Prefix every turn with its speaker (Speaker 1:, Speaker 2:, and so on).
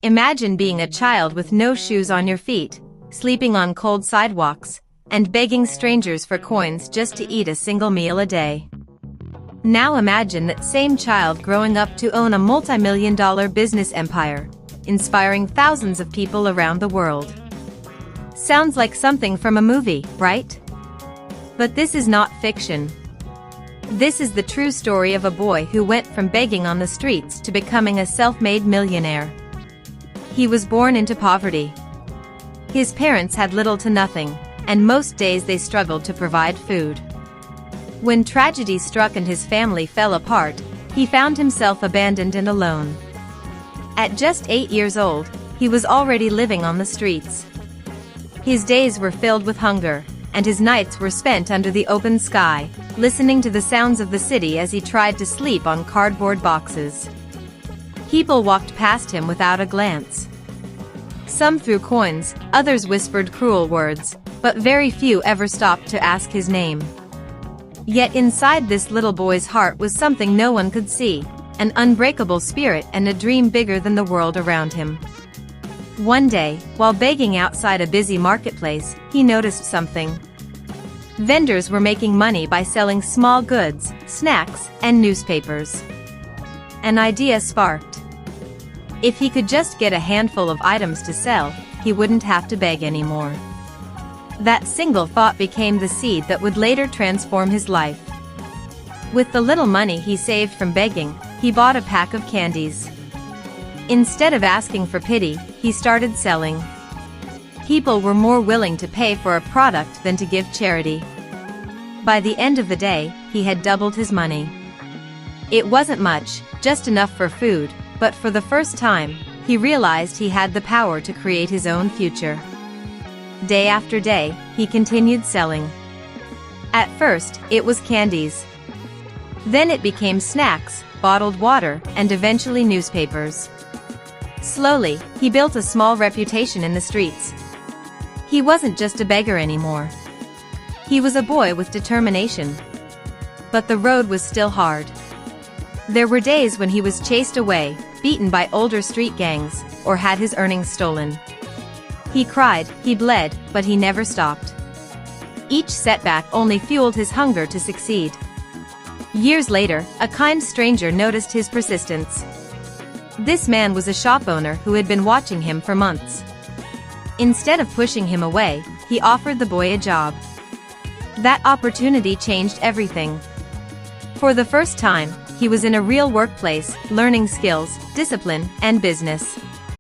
Speaker 1: Imagine being a child with no shoes on your feet, sleeping on cold sidewalks, and begging strangers for coins just to eat a single meal a day. Now imagine that same child growing up to own a multi-million-dollar business empire, inspiring thousands of people around the world. Sounds like something from a movie, right? But this is not fiction. This is the true story of a boy who went from begging on the streets to becoming a self-made millionaire. He was born into poverty. His parents had little to nothing, and most days they struggled to provide food. When tragedy struck and his family fell apart, he found himself abandoned and alone. At just 8 years old, he was already living on the streets. His days were filled with hunger, and his nights were spent under the open sky, listening to the sounds of the city as he tried to sleep on cardboard boxes. People walked past him without a glance. Some threw coins, others whispered cruel words, but very few ever stopped to ask his name. Yet inside this little boy's heart was something no one could see, an unbreakable spirit and a dream bigger than the world around him. One day, while begging outside a busy marketplace, he noticed something. Vendors were making money by selling small goods, snacks, and newspapers. An idea sparked. If he could just get a handful of items to sell, he wouldn't have to beg anymore. That single thought became the seed that would later transform his life. With the little money he saved from begging, he bought a pack of candies. Instead of asking for pity, he started selling. People were more willing to pay for a product than to give charity. By the end of the day, he had doubled his money. It wasn't much, just enough for food, but for the first time, he realized he had the power to create his own future. Day after day, he continued selling. At first, it was candies. Then it became snacks, bottled water, and eventually newspapers. Slowly, he built a small reputation in the streets. He wasn't just a beggar anymore. He was a boy with determination. But the road was still hard. There were days when he was chased away, beaten by older street gangs, or had his earnings stolen. He cried, he bled, but he never stopped. Each setback only fueled his hunger to succeed. Years later, a kind stranger noticed his persistence. This man was a shop owner who had been watching him for months. Instead of pushing him away, he offered the boy a job. That opportunity changed everything. For the first time, he was in a real workplace, learning skills, discipline, and business.